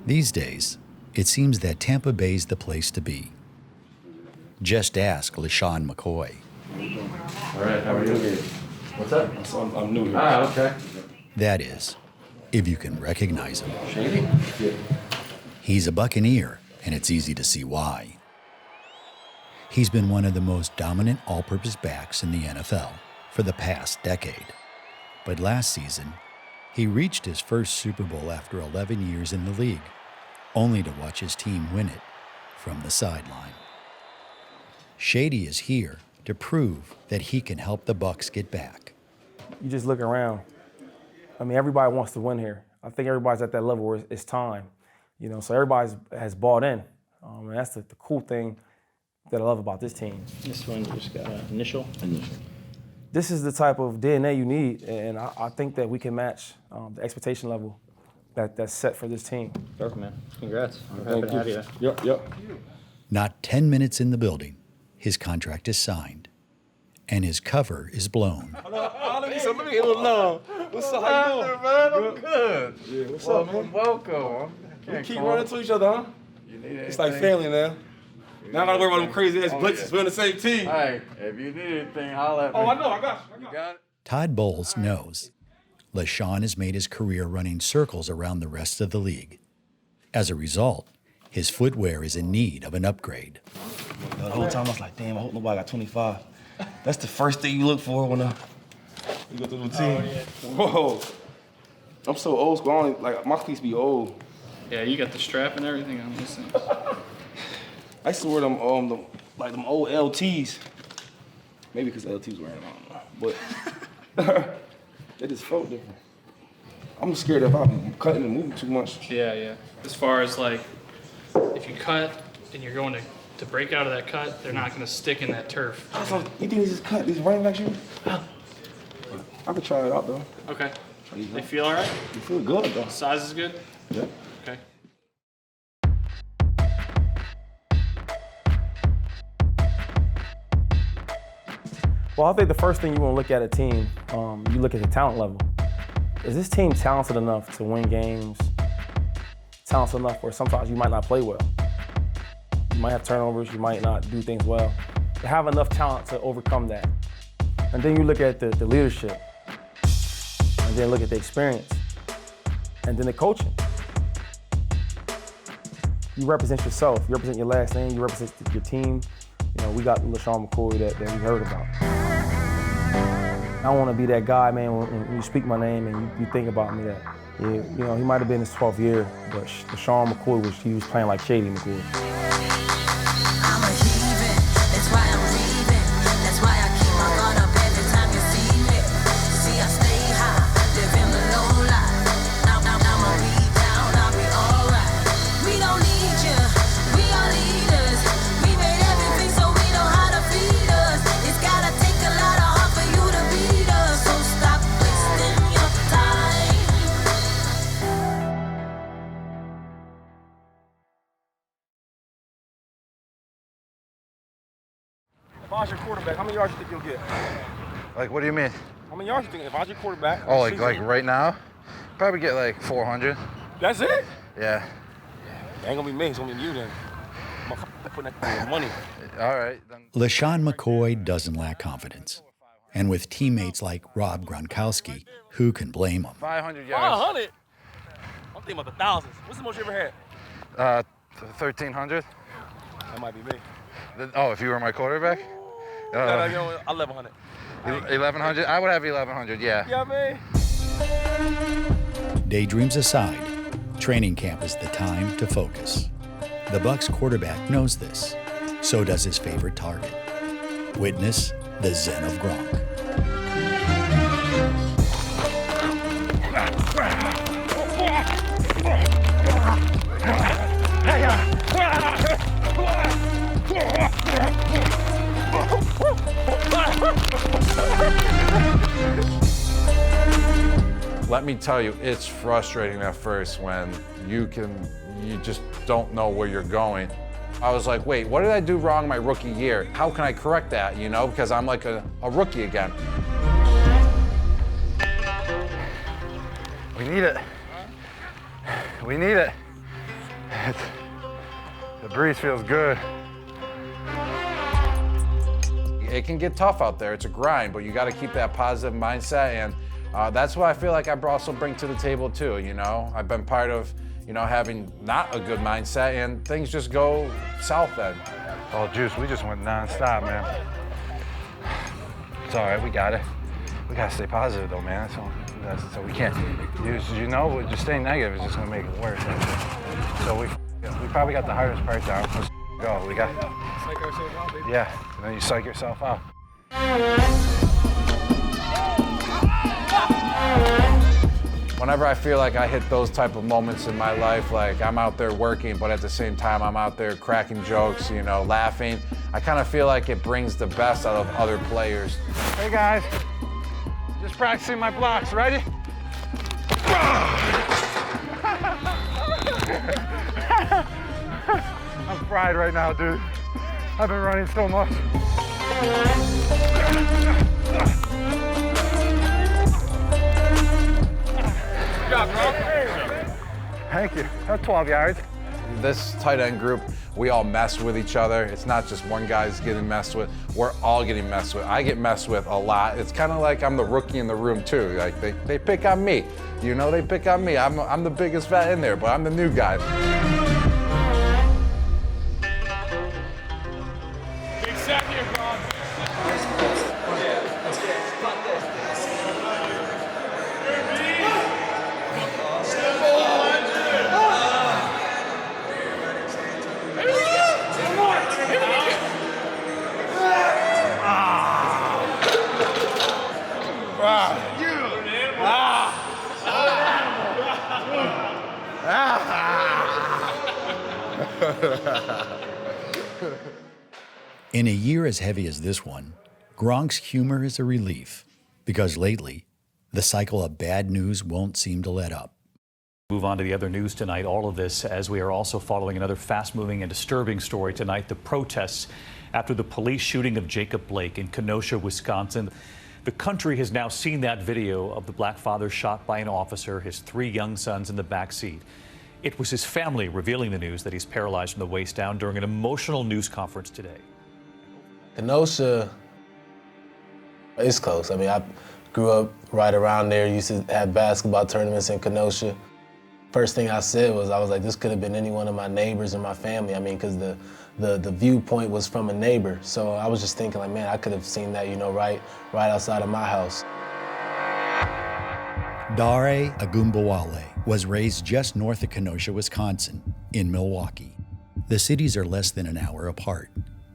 These days, it seems that Tampa Bay's the place to be. Just ask LeSean McCoy. All right, how are you? What's up? I'm new here. Ah, okay. That is, if you can recognize him. Shady? Yeah. He's a Buccaneer, and it's easy to see why. He's been one of the most dominant all-purpose backs in the NFL for the past decade. But last season, he reached his first Super Bowl after 11 years in the league, only to watch his team win it from the sideline. Shady is here to prove that he can help the Bucs get back. You just look around. I mean, everybody wants to win here. I think everybody's at that level where it's time. You know, so everybody has bought in. And that's the cool thing that I love about this team. This one just got an initial. This is the type of DNA you need, and I think that we can match the expectation level that's set for this team. Perfect, man. Congrats. We're happy to have you. Yep. Not 10 minutes in the building, his contract is signed, and his cover is blown. Let me get a little love. What's up, how you doing, man? I'm good. Yeah, what's up, man? Welcome. We keep running to each other, huh? It's like family now. Now I gotta worry about them crazy ass blitzes. We're on the same team. Hey, if you need anything, holla at me. Oh, I know, I got you. You got it? Todd Bowles knows LeSean has made his career running circles around the rest of the league. As a result, his footwear is in need of an upgrade. The whole time I was like, damn, I hope nobody got 25. That's the first thing you look for when you go to the routine. Oh, yeah. Whoa. I'm so old school. My cleats be old. Yeah, you got the strap and everything on these things. I used to wear them old LTs. Maybe because LT was wearing them, I don't know. But they just felt different. I'm scared if I'm cutting and moving too much. Yeah. As far as like, if you cut and you're going to break out of that cut, they're not going to stick in that turf. You think he just cut these running back shoes? I could try it out though. Okay. They feel all right? You feel good though. Size is good? Yeah. Okay. Well, I think the first thing you want to look at a team, you look at the talent level. Is this team talented enough to win games? Talented enough where sometimes you might not play well. You might have turnovers, you might not do things well. But have enough talent to overcome that. And then you look at the leadership, and then look at the experience, and then the coaching. You represent yourself, you represent your last name, you represent your team. You know, we got LeSean McCoy that we heard about. I want to be that guy, man, when you speak my name and you think about me that, yeah, you know, he might have been his 12th year, but LeSean McCoy was playing like Shady McCoy. I'm a heathen, that's why I'm leaving. That's why I keep my guard up every time you see me. See, I stay high, live in the low life. I'ma be down, I'll be alright. We don't need you, we are leaders. We made everything so we know how to feed us. It's gotta take a lot of heart for you to beat us. So stop wasting your time. If I was your quarterback, how many yards do you think you'll get? Like, what do you mean? How many yards do you think? If I was your quarterback. Oh, like right now? Probably get like 400. That's it? Yeah. It ain't gonna be me, it's gonna be you then. I'm putting that money. All right. Then. LeSean McCoy doesn't lack confidence. And with teammates like Rob Gronkowski, who can blame him? 500 yards. 500? I'm thinking about the thousands. What's the most you ever had? 1,300. That might be me. Oh, if you were my quarterback? No, 1,100. 1,100? I would have 1,100, yeah. Yeah, man. Daydreams aside, training camp is the time to focus. The Bucs quarterback knows this. So does his favorite target. Witness the Zen of Gronk. Let me tell you, it's frustrating at first when you just don't know where you're going. I was like, wait, what did I do wrong my rookie year? How can I correct that, you know? Because I'm like a rookie again. We need it. We need it. The breeze feels good. It can get tough out there. It's a grind, but you got to keep that positive mindset, and that's what I feel like I also bring to the table too. You know, I've been part of, you know, having not a good mindset, and things just go south then. Oh, Juice, we just went nonstop, man. It's all right, we got it. We gotta stay positive though, man. So we can't. You know, just staying negative is just gonna make it worse. So we probably got the hardest part down. Let's go. We got. Psych ourselves out, baby. Yeah, and then you psych yourself out. Whenever I feel like I hit those type of moments in my life, like I'm out there working, but at the same time I'm out there cracking jokes, you know, laughing, I kind of feel like it brings the best out of other players. Hey guys, just practicing my blocks. Ready? I'm fried right now, dude. I've been running so much. Good job, Gronk. Thank you. That's 12 yards. This tight end group, we all mess with each other. It's not just one guy's getting messed with. We're all getting messed with. I get messed with a lot. It's kind of like I'm the rookie in the room too. Like they pick on me. You know, they pick on me. I'm the biggest vet in there, but I'm the new guy. Big sack here, Gronk. In a year as heavy as this one, Gronk's humor is a relief, because lately, the cycle of bad news won't seem to let up. Move on to the other news tonight. All of this as we are also following another fast-moving and disturbing story tonight, the protests after the police shooting of Jacob Blake in Kenosha, Wisconsin. The country has now seen that video of the black father shot by an officer, his 3 young sons in the back seat. It was his family revealing the news that he's paralyzed from the waist down during an emotional news conference today. Kenosha is close. I mean, I grew up right around there, used to have basketball tournaments in Kenosha. First thing I said was, I was like, this could have been any one of my neighbors or my family. I mean, because the viewpoint was from a neighbor. So I was just thinking like, man, I could have seen that, you know, right outside of my house. Dare Agumbawale was raised just north of Kenosha, Wisconsin, in Milwaukee. The cities are less than an hour apart,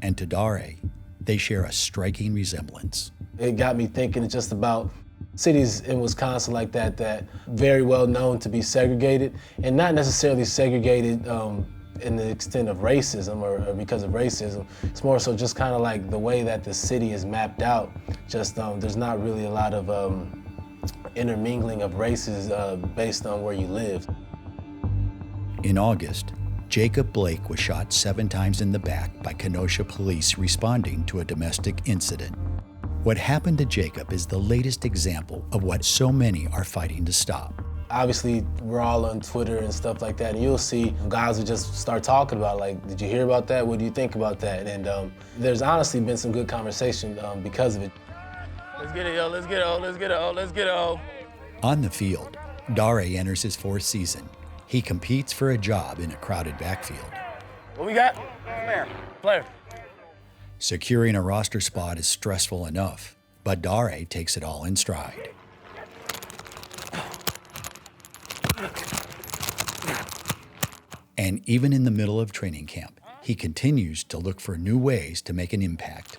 and to Dare, they share a striking resemblance. It got me thinking just about cities in Wisconsin like that very well known to be segregated, and not necessarily segregated in the extent of racism or because of racism. It's more so just kind of like the way that the city is mapped out. Just there's not really a lot of intermingling of races based on where you live. In August, Jacob Blake was shot 7 times in the back by Kenosha police responding to a domestic incident. What happened to Jacob is the latest example of what so many are fighting to stop. Obviously, we're all on Twitter and stuff like that, and you'll see guys who just start talking about, like, did you hear about that? What do you think about that? And there's honestly been some good conversation because of it. Let's get it, yo. Let's get it, oh. Let's get it, oh. Let's get it, oh. On the field, Dare enters his 4th season. He competes for a job in a crowded backfield. What we got? Player. Securing a roster spot is stressful enough, but Dare takes it all in stride. And even in the middle of training camp, he continues to look for new ways to make an impact.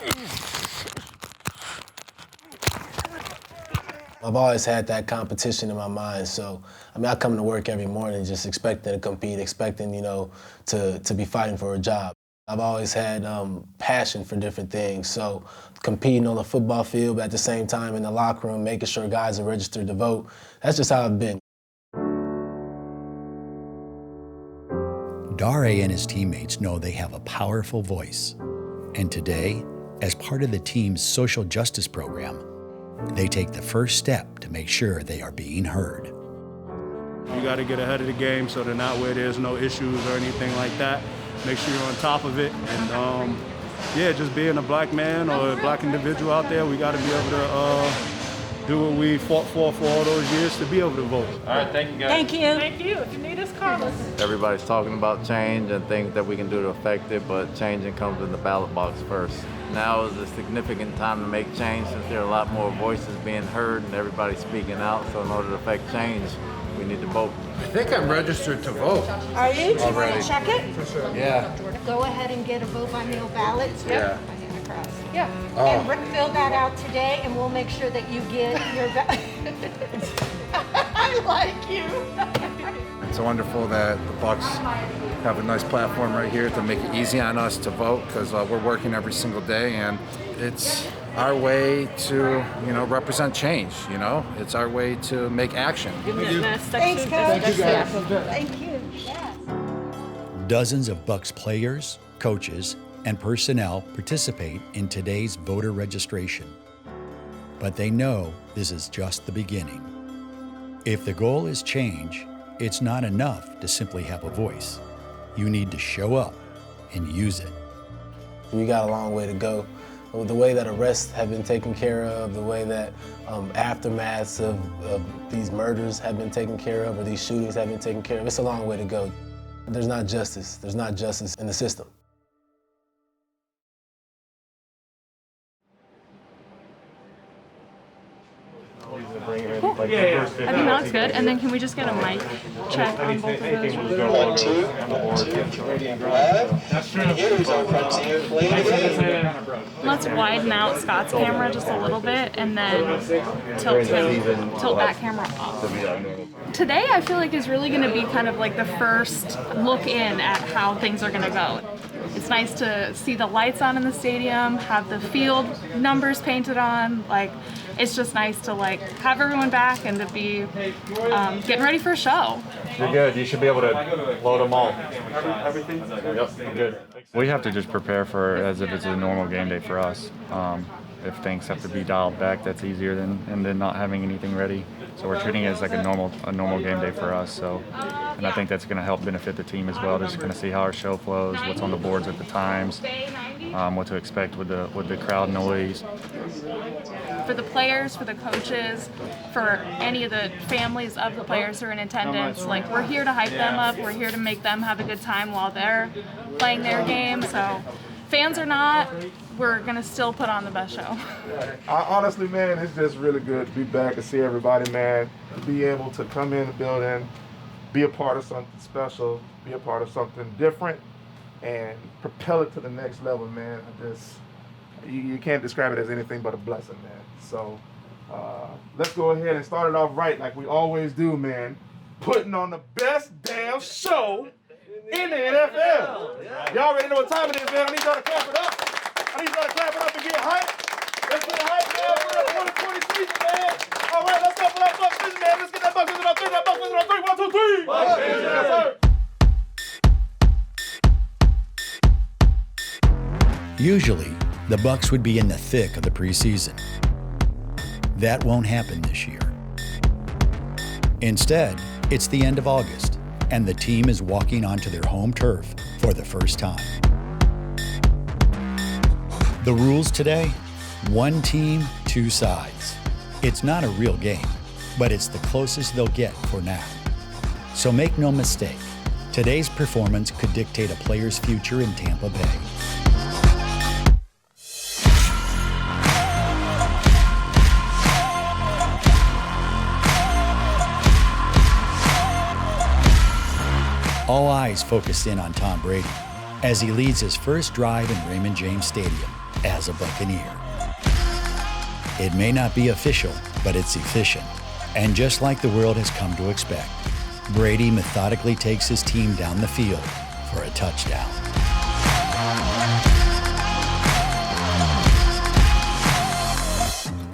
I've always had that competition in my mind, so I mean, I come to work every morning just expecting to compete, expecting, you know, to be fighting for a job. I've always had passion for different things, so competing on the football field, but at the same time in the locker room, making sure guys are registered to vote, that's just how I've been. Dare and his teammates know they have a powerful voice, and today, as part of the team's social justice program, they take the first step to make sure they are being heard. We got to get ahead of the game so they're not where there's no issues or anything like that. Make sure you're on top of it. And, yeah, just being a black man or a black individual out there, we got to be able to do what we fought for all those years to be able to vote. All right, thank you, guys. Thank you. Thank you. If you need us, call us. Everybody's talking about change and things that we can do to affect it, but changing comes in the ballot box first. Now is a significant time to make change since there are a lot more voices being heard and everybody speaking out. So in order to affect change, we need to vote. I think I'm registered to vote. Are you? Do you want Already. to check it? For sure. Yeah. Go ahead and get a vote by mail ballot. Yeah. Yeah. Oh. And Rick filled that out today, and we'll make sure that you get your ballot. I like you. It's wonderful that the Bucs have a nice platform right here to make it easy on us to vote because we're working every single day, and it's our way to, represent change. It's our way to make action. Thanks, Coach. Thank you. Yeah. Dozens of Bucs players, coaches, and personnel participate in today's voter registration. But they know this is just the beginning. If the goal is change, it's not enough to simply have a voice. You need to show up and use it. We got a long way to go. The way that arrests have been taken care of, the way that aftermaths of these murders have been taken care of, or these shootings have been taken care of, it's a long way to go. There's not justice. There's not justice in the system. Cool. I think that looks good. And then can we just get a mic check on both of those? 1, 2, ready and live. Here's our frontier plane. Let's widen out Scott's camera just a little bit and then tilt that camera off. Today I feel like is really going to be kind of like the first look in at how things are going to go. It's nice to see the lights on in the stadium, have the field numbers painted on. It's just nice to have everyone back and to be getting ready for a show. You're good. You should be able to load them all. Everything? Yep, I'm good. We have to just prepare for it as if it's a normal game day for us. If things have to be dialed back, that's easier than not having anything ready. So we're treating it as like a normal game day for us. So, and I think that's going to help benefit the team as well. Just going to see how our show flows, what's on the boards at the times, what to expect with the crowd noise. For the players, for the coaches, for any of the families of the players who are in attendance, we're here to hype them up. We're here to make them have a good time while they're playing their game. So, fans or not, we're gonna still put on the best show. Honestly, man, it's just really good to be back and see everybody, man. To be able to come in the building, be a part of something special, be a part of something different, and propel it to the next level, man. You can't describe it as anything but a blessing, man. So let's go ahead and start it off right like we always do, man. Putting on the best damn show in the NFL. Y'all already know what time it is, man. I need y'all to clap it up. I need y'all to clap it up and get hyped. Let's get hyped, man, for the 2020 season, man. All right, let's go for that Bucs vision, man. Let's get that Bucs vision on 3. That Bucs vision on 3. 1, 2, 3. Bucs vision. Yes, sir. Usually, the Bucs would be in the thick of the preseason. That won't happen this year. Instead, it's the end of August, and the team is walking onto their home turf for the first time. The rules today? 1 team, 2 sides. It's not a real game, but it's the closest they'll get for now. So make no mistake, today's performance could dictate a player's future in Tampa Bay. All eyes focus in on Tom Brady as he leads his first drive in Raymond James Stadium as a Buccaneer. It may not be official, but it's efficient. And just like the world has come to expect, Brady methodically takes his team down the field for a touchdown.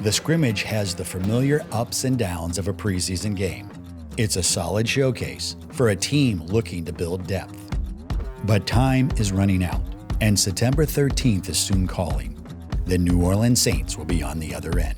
The scrimmage has the familiar ups and downs of a preseason game. It's a solid showcase for a team looking to build depth. But time is running out, and September 13th is soon calling. The New Orleans Saints will be on the other end.